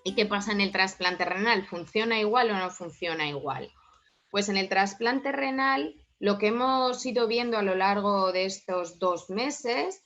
¿Y qué pasa en el trasplante renal? ¿Funciona igual o no funciona igual? Pues en el trasplante renal, lo que hemos ido viendo a lo largo de estos 2 meses,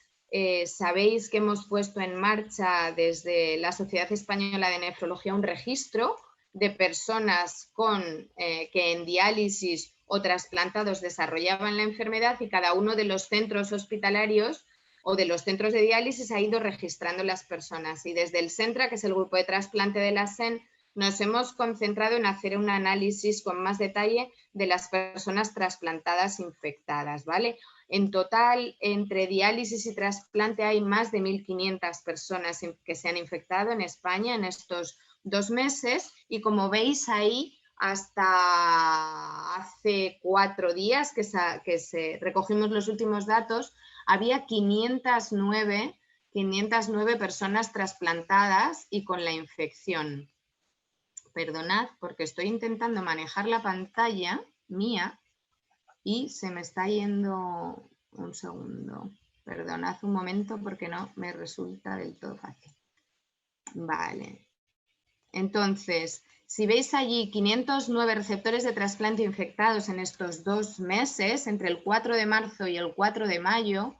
sabéis que hemos puesto en marcha desde la Sociedad Española de Nefrología un registro de personas que en diálisis o trasplantados desarrollaban la enfermedad, y cada uno de los centros hospitalarios o de los centros de diálisis ha ido registrando las personas. Y desde el CENTRA, que es el grupo de trasplante de la SEN, nos hemos concentrado en hacer un análisis con más detalle de las personas trasplantadas infectadas, ¿vale? En total, entre diálisis y trasplante hay más de 1.500 personas que se han infectado en España en estos 2 meses, y como veis ahí, hasta hace 4 días que recogimos los últimos datos, había 509 personas trasplantadas y con la infección. Perdonad, porque estoy intentando manejar la pantalla mía y se me está yendo un segundo. Perdonad un momento porque no me resulta del todo fácil. Vale. Entonces, si veis allí 509 receptores de trasplante infectados en estos 2 meses, entre el 4 de marzo y el 4 de mayo,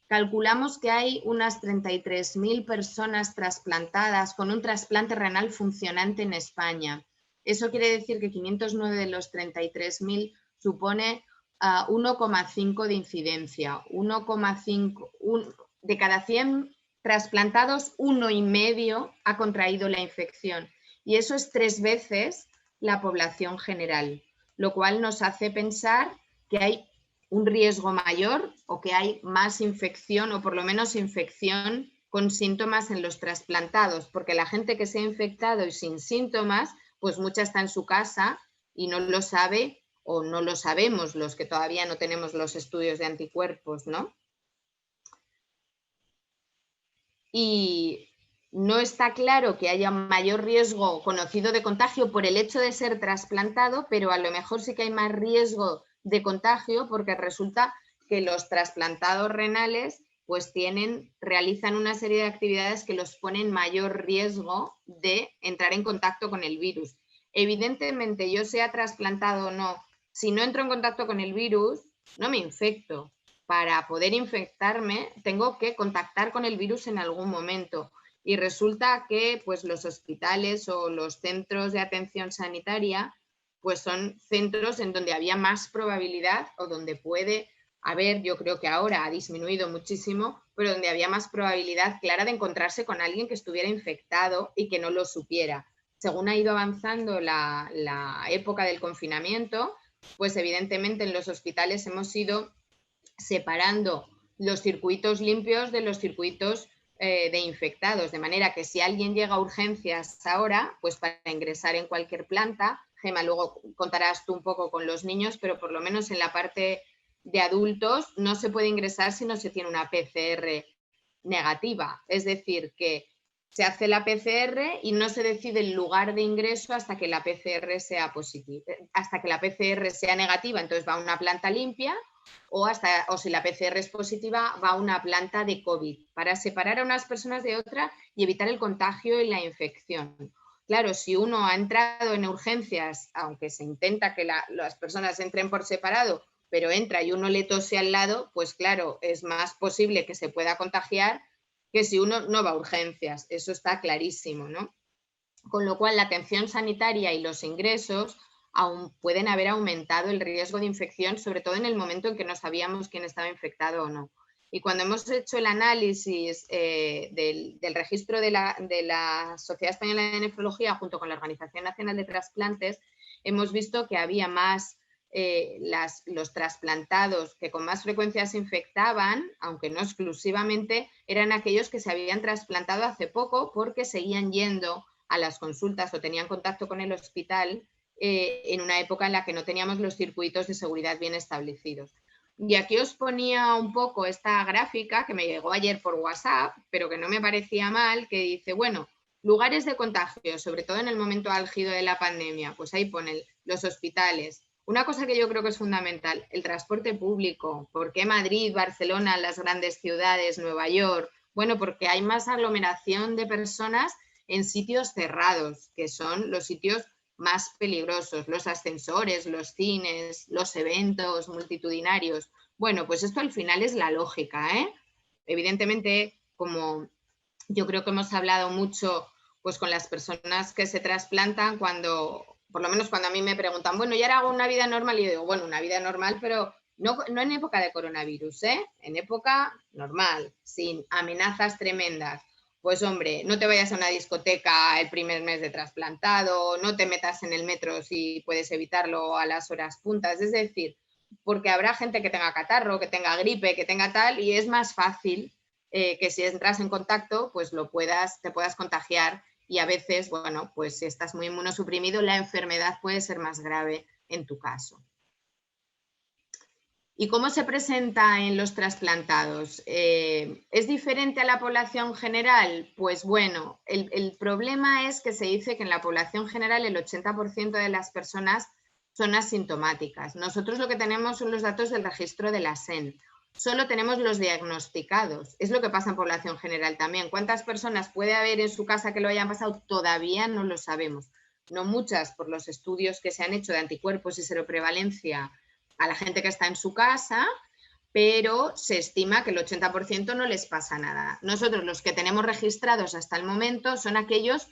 calculamos que hay unas 33.000 personas trasplantadas con un trasplante renal funcionante en España. Eso quiere decir que 509 de los 33.000 supone 1,5 de incidencia. 1,5 de cada 100 trasplantados, 1,5 ha contraído la infección. Y eso es 3 veces la población general, lo cual nos hace pensar que hay un riesgo mayor o que hay más infección, o por lo menos infección con síntomas en los trasplantados, porque la gente que se ha infectado y sin síntomas, pues mucha está en su casa y no lo sabe, o no lo sabemos los que todavía no tenemos los estudios de anticuerpos, ¿no? Y no está claro que haya mayor riesgo conocido de contagio por el hecho de ser trasplantado, pero a lo mejor sí que hay más riesgo de contagio porque resulta que los trasplantados renales pues realizan una serie de actividades que los ponen en mayor riesgo de entrar en contacto con el virus. Evidentemente, yo sea trasplantado o no, si no entro en contacto con el virus, no me infecto. Para poder infectarme, tengo que contactar con el virus en algún momento. Y resulta que pues, los hospitales o los centros de atención sanitaria pues son centros en donde había más probabilidad, o donde puede haber, yo creo que ahora ha disminuido muchísimo, pero donde había más probabilidad clara de encontrarse con alguien que estuviera infectado y que no lo supiera. Según ha ido avanzando la época del confinamiento, pues evidentemente en los hospitales hemos ido separando los circuitos limpios de los circuitos de infectados, de manera que si alguien llega a urgencias ahora, pues para ingresar en cualquier planta, Gema, luego contarás tú un poco con los niños, pero por lo menos en la parte de adultos no se puede ingresar si no se tiene una PCR negativa. Es decir, que se hace la PCR y no se decide el lugar de ingreso hasta que la PCR sea positiva, hasta que la PCR sea negativa, entonces va a una planta limpia, o si la PCR es positiva, va a una planta de COVID, para separar a unas personas de otras y evitar el contagio y la infección. Claro, si uno ha entrado en urgencias, aunque se intenta que las personas entren por separado, pero entra y uno le tose al lado, pues claro, es más posible que se pueda contagiar que si uno no va a urgencias. Eso está clarísimo, ¿no? Con lo cual, la atención sanitaria y los ingresos aún pueden haber aumentado el riesgo de infección, sobre todo en el momento en que no sabíamos quién estaba infectado o no. Y cuando hemos hecho el análisis del registro de la Sociedad Española de Nefrología junto con la Organización Nacional de Trasplantes, hemos visto que había más los trasplantados que con más frecuencia se infectaban, aunque no exclusivamente, eran aquellos que se habían trasplantado hace poco porque seguían yendo a las consultas o tenían contacto con el hospital en una época en la que no teníamos los circuitos de seguridad bien establecidos. Y aquí os ponía un poco esta gráfica que me llegó ayer por WhatsApp, pero que no me parecía mal, que dice, bueno, lugares de contagio, sobre todo en el momento álgido de la pandemia, pues ahí ponen los hospitales. Una cosa que yo creo que es fundamental, el transporte público. ¿Por qué Madrid, Barcelona, las grandes ciudades, Nueva York? Bueno, porque hay más aglomeración de personas en sitios cerrados, que son los sitios más peligrosos, los ascensores, los cines, los eventos multitudinarios. Bueno, pues esto al final es la lógica, ¿eh? Evidentemente, como yo creo que hemos hablado mucho pues con las personas que se trasplantan, por lo menos cuando a mí me preguntan, bueno, ¿y ahora hago una vida normal? Y yo digo, bueno, una vida normal, pero no en época de coronavirus, ¿eh? En época normal, sin amenazas tremendas. Pues hombre, no te vayas a una discoteca el primer mes de trasplantado, no te metas en el metro si puedes evitarlo a las horas puntas, es decir, porque habrá gente que tenga catarro, que tenga gripe, que tenga tal, y es más fácil que si entras en contacto, pues te puedas contagiar y a veces, bueno, pues si estás muy inmunosuprimido, la enfermedad puede ser más grave en tu caso. ¿Y cómo se presenta en los trasplantados? ¿Es diferente a la población general? Pues bueno, el problema es que se dice que en la población general el 80% de las personas son asintomáticas. Nosotros lo que tenemos son los datos del registro de la SEN. Solo tenemos los diagnosticados. Es lo que pasa en población general también. ¿Cuántas personas puede haber en su casa que lo hayan pasado? Todavía no lo sabemos. No muchas por los estudios que se han hecho de anticuerpos y seroprevalencia a la gente que está en su casa, pero se estima que el 80% no les pasa nada. Nosotros los que tenemos registrados hasta el momento son aquellos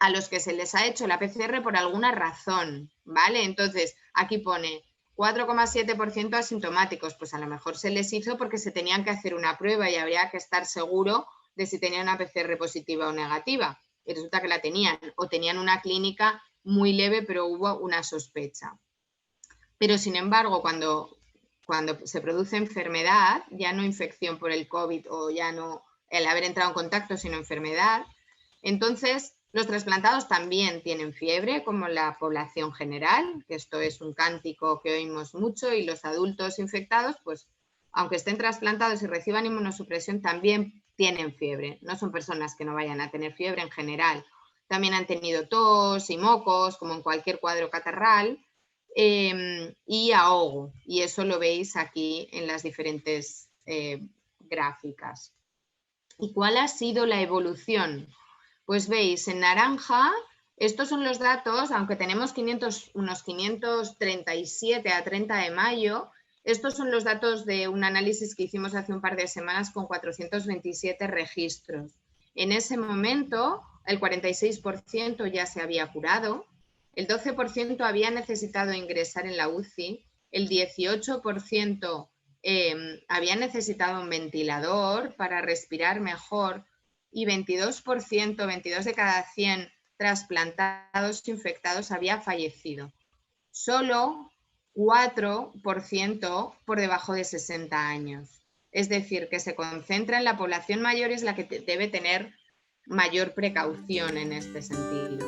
a los que se les ha hecho la PCR por alguna razón, ¿vale? Entonces, aquí pone 4,7% asintomáticos, pues a lo mejor se les hizo porque se tenían que hacer una prueba y habría que estar seguro de si tenían una PCR positiva o negativa. Y resulta que la tenían, o tenían una clínica muy leve, pero hubo una sospecha. Pero, sin embargo, cuando se produce enfermedad, ya no infección por el COVID o ya no el haber entrado en contacto, sino enfermedad, entonces los trasplantados también tienen fiebre, como la población general, que esto es un cántico que oímos mucho, y los adultos infectados, pues aunque estén trasplantados y reciban inmunosupresión, también tienen fiebre. No son personas que no vayan a tener fiebre en general. También han tenido tos y mocos, como en cualquier cuadro catarral, y ahogo, y eso lo veis aquí en las diferentes gráficas. ¿Y cuál ha sido la evolución? Pues veis, en naranja, estos son los datos, aunque tenemos unos 537 a 30 de mayo, estos son los datos de un análisis que hicimos hace un par de semanas con 427 registros. En ese momento, el 46% ya se había curado, el 12% había necesitado ingresar en la UCI, el 18% había necesitado un ventilador para respirar mejor y 22%, 22 de cada 100 trasplantados infectados había fallecido. Solo 4% por debajo de 60 años. Es decir, que se concentra en la población mayor, es la que debe tener mayor precaución en este sentido.